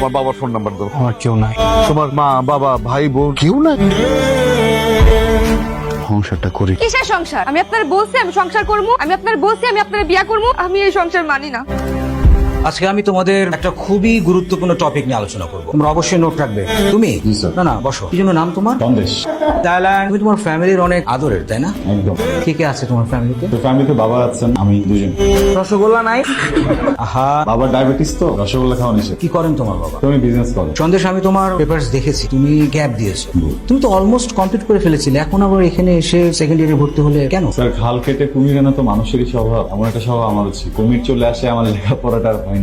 তোমার বাবার phone number দাও। আমার কেউ নাই। তোমার মা বাবা ভাই বোন কেউ নাই? সংসারটা করি। কিসের সংসার? আমি আপনার বলছি আমি সংসার করবো, আমি আপনার বলছি আমি আপনার বিয়া করবো, আমি এই সংসার মানি না। আজকে আমি তোমাদের একটা খুবই গুরুত্বপূর্ণ টপিক নিয়ে আলোচনা করবো, তোমরা অবশ্যই নোট রাখবে। তুমি না না বসো। কি জন্য নাম তোমার? সন্দেশ। তুমি তোমার ফ্যামিলির অনেক আদরের, তাই না? একদম। কে কে আছে তোমার ফ্যামিলিতে? তো ফ্যামিলিতে বাবা আছেন, আমি দুজন। রসগোল্লা নাই? আহা, বাবার ডায়াবেটিস তো রসগোল্লা খাওয়া নিষেধ। কি করেন তোমার বাবা? তুমি বিজনেস করো। সন্দেশ, আমি তোমার পেপারস দেখেছি, তুমি গ্যাপ দিয়েছো। তুমি তো অলমোস্ট কমপ্লিট করে ফেলেছিলে, এখন আবার এখানে এসে সেকেন্ড ইয়ারে ভর্তি হলে কেন? স্যার, খাল কেটে কুমির আনা তো মানুষেরই স্বভাব। এমন একটা স্বভাব আমার আছে, কুমির চলে আসে, আমার লেখাপড়াটা আর হয়নি।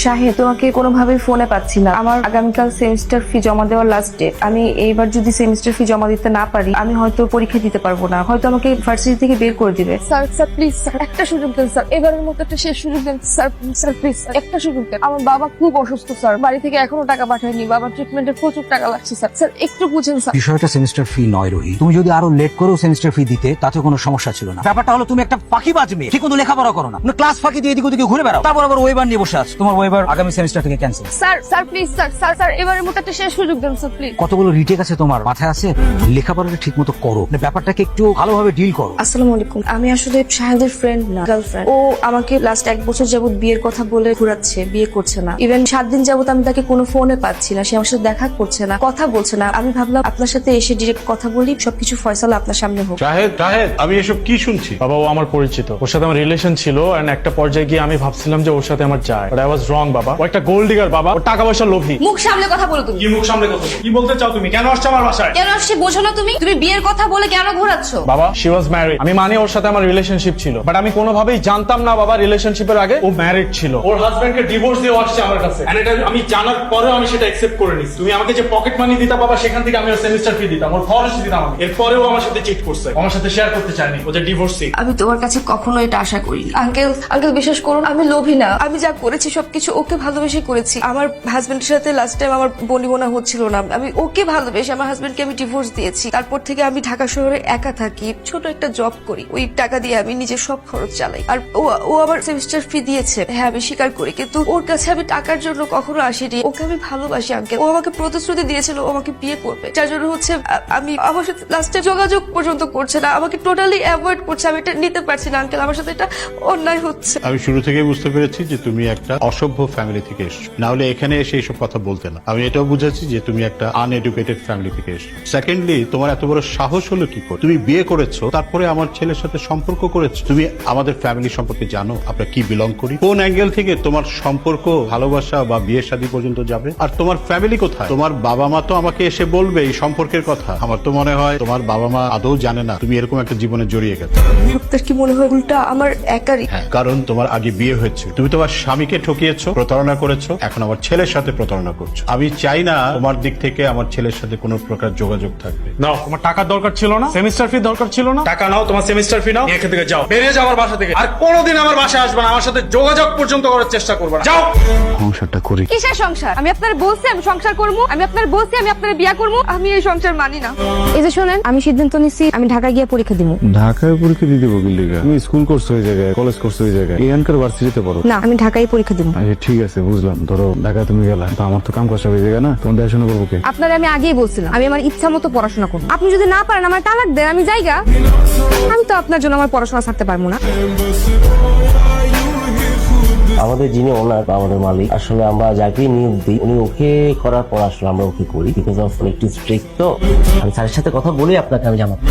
শাহেদ, তোমাকে কোনোভাবেই ফোনে পাচ্ছি না। আমার আগামীকাল সেমিস্টার ফি জমা দেওয়ার লাস্ট ডেট। আমি এইবার যদি সেমিস্টার ফি জমা দিতে না পারি, আমি হয়তো পরীক্ষা দিতে পারবো না, হয়তো আমাকে ভার্সিটি থেকে বের করে দিবে। স্যার স্যার প্লিজ স্যার, একটা সুযোগ দেন স্যার, এবারের মতো একটা শেষ সুযোগ দেন স্যার। স্যার প্লিজ একটা সুযোগ দেন। আমার বাবা খুব অসুস্থ স্যার, বাড়ি থেকে এখনো টাকা পাঠায়নি, বাবার ট্রিটমেন্টে প্রচুর টাকা লাগছে স্যার। স্যার একটু বুঝেন স্যার। বিষয়টা সেমিস্টার ফি নয় রোহি, তুমি যদি আরো লেট করো সেমিস্টার ফি দিতে তাতে কোনো সমস্যা ছিল না। ব্যাপারটা হলো তুমি একটা ফাঁকি বাজবে, ঠিক মতো লেখাপড়া করো না, ক্লাস ফাঁকি দিয়ে এদিক ওদিকে ঘুরে বেড়াও, তারপর আবার ওয়েবার নিয়ে বসে আছো। তোমার ওয়েবার আগামী সেমিস্টার থেকে cancel. Sir sir please sir, sir sir এবারের মতো একটা শেষ সুযোগ দেন স্যার প্লিজ। কতগুলো রিটেক আছে তোমার মাথায় আছে? লেখাপড়াটা ঠিক মতো করো, ব্যাপারটাকে একটু ভালোভাবে ডিল করো। আসসালামু আলাইকুম। আমি আসলে শাহেদের ফ্রেন্ড না, গার্লফ্রেন্ড। ও আমাকে লাস্ট 1 বছর যাবত বিয়ের কথা বলে ঘুরাচ্ছে, বিয়ে করছে না। ইভেন 7 দিন যাবত আমি তাকে কোনো ফোনে পাচ্ছি না, সে আমার সাথে দেখা করছে না, কথা বলছে না। আমি ভাবলাম আপনার সাথে এসে ডিরেক্ট কথা বলি, সবকিছু ফয়সালা আপনার সামনে হোক। শাহেদ, আমি এসব কি শুনছি? বাবা, ও আমার পরিচিত, ওর সাথে আমার রিলেশন ছিল, এন্ড একটা পর্যায়ে গিয়ে আমি ভাবছিলাম যে ওর সাথে আমার যায়, বাট আই ওয়াজ রং বাবা। ও একটা গোল্ড ডিগার বাবা, ও টাকা পয়সার লোভী। মুখ সামলে কথা বলো তুমি। কি মুখ সামলে কথা? কি বলতে চাও তুমি? কেন আসছো আমার বাসায়? কেন আসছে বোঝো না তুমি? তুমি বিয়ের কথা বলে কেন ঘোরাচ্ছ? বাবা, শি ওয়াজ ম্যারিড। আমি মানে ওর সাথে আমার রিলেশনশিপ ছিল, বাট আমি কোনোভাবেই জানতাম না বাবা রিলেশনশিপের আগে ও ম্যারিড ছিল। ওর হাজবেন্ডকে ডিভোর্স দিয়ে আসছে আমার কাছে, এন্ড এটা আমি জানার পরেও আমি সেটা অ্যাকসেপ্ট করে নিছি। তুমি আমাকে যে পকেট মানি দিতা বাবা, সেখান থেকে আমি ওর সেমিস্টার ফি দিতাম, ওর খরচ দিতাম আমি। এরপরেও আমার সাথে চিট করছে, আমার সাথে শেয়ার করতে চায়নি, ও যে ডিভোর্সি। আমি তোমার কাছে কখনো এটা আশা করিনি। আঙ্কেল আঙ্কেল বিশ্বাস করুন, আমি লোভী না। আমি যা করেছি সবকিছু ওকে ভালোবেসে করেছি। আমার হাজবেন্ডের সাথে লাস্ট টাইম আমার বনিবনা হচ্ছিল না, আমি ওকে ভালোবেসে আমার হাজবেন্ডকে আমি ডিভোর্স দিয়েছি। তারপর থেকে আমি ঢাকা শহরে একা থাকি, ছোট একটা জব করি, ওই টাকা দিয়ে আমি নিজের সব খরচ চালাই। আর ও আবার সেমিস্টার ফি দিয়েছে, হ্যাঁ আমি স্বীকার করি, কিন্তু ওর কাছে আমি টাকার জন্য কখনো আসিনি। ওকে আমি ভালোবাসি আঙ্কেল। ও আমাকে প্রতিশ্রুতি দিয়েছিল ও আমাকে বিয়ে করবে, যার জন্য হচ্ছে আমি আমার সাথে লাস্টে যোগাযোগ পর্যন্ত করছে না, আমাকে টোটালি অ্যাভয়েড করছে। আমি এটা নিতে পারছি না আঙ্কেল, আমার সাথে এটা অন্যায় হচ্ছে। আমি শুরু থেকেই বুঝতে পেরেছি যে তুমি একটা অসভ্য ফ্যামিলি থেকে এসছো, না হলে এখানে এসে এইসব কথা বলতে না। আমি এটাও বুঝেছি যে তুমি একটা আনএডুকেটেড ফ্যামিলি থেকে এসছো। সেকেন্ডলি, তোমার এত বড় সাহস হলো কি করে? তুমি বিয়ে করেছো, তারপরে আমার ছেলের সাথে সম্পর্ক করেছো। তুমি আমাদের ফ্যামিলি সম্পর্কে জানো আমরা কি বিলং করি? কোন অ্যাঙ্গেল থেকে তোমার সম্পর্ক, ভালোবাসা বা বিয়ে শাদী পর্যন্ত যাবে? আর তোমার ফ্যামিলি কোথায়? তোমার বাবা মা তো আমাকে এসে বলবে এই সম্পর্কের কথা। আমার তো মনে হয় তোমার বাবা মা আদৌ জানে না তুমি এরকম একটা জীবনে জড়িয়ে গেছো। আপনার কি মনে হয় উল্টা আমার একারই? হ্যাঁ, কারণ তোমার আগে বিয়ে হয়েছে, তুমি তোমার স্বামীকে ঠকিয়েছো, প্রতারণা করেছো, এখন আমার ছেলের সাথে প্রতারণা করছো। আমি চাই না তোমার দিক থেকে আমার ছেলের সাথে কোনো প্রকার যোগাযোগ থাকবে। নাও, তোমার টাকার দরকার ছিল না, সেমিস্টার ফি দরকার ছিল না, টাকা নাও, তোমার সেমিস্টার ফি নাও, এখান থেকে যাও, বেরিয়ে যাও আমার বাসা থেকে। আর কোনোদিন আমার বাসায় আসবে না, আমার সাথে যোগাযোগ পর্যন্ত করার চেষ্টা করবে না, যাও। সংসারটা করি। কিসের সংসার? আমি আপনার বলছি আমি সংসার করবো, আমি আপনার বলছি আমি আপনার বিয়া করবো, আমি এই সংসার মানি না। এই যে শোনেন, আমি সিদ্ধান্ত নিছি আমি ঢাকা গিয়ে পরীক্ষা দিব। ঢাকায় পরীক্ষা দিতে বকিল লিগা? তুমি স্কুল করছো ওই জায়গায়, কলেজ করছো ওই জায়গায়, এখানকার ভার্সিটিতে পড়ো। না, আমি ঢাকায় পরীক্ষা দিব। আচ্ছা ঠিক আছে, বুঝলাম। ধরো ঢাকা তুমি গেলা, তো আমার তো কাম কষ্ট হয়ে যায় না, তোমার দেখাশোনা করবো কে? আপনারা আমি আগেই বলছিলাম আমি আমার ইচ্ছা মতো পড়াশোনা করবো। আপনি যদি না পারেন আমার তালাক দেন, আমি যাইগা। আমি তো আপনার জন্য আমার পড়াশোনা ছাড়তে পারবো না। আমাদের যিনি ওনার বা আমাদের মালিক, আসলে আমরা যাকে নিয়োগ দিই উনি ওকে করার পর আসলে আমরা ওকে করি, বিকজ অফ একটু স্ট্রিক্ট। তো আমি স্যারের সাথে কথা বলি আপনাকে আমি জানাবো।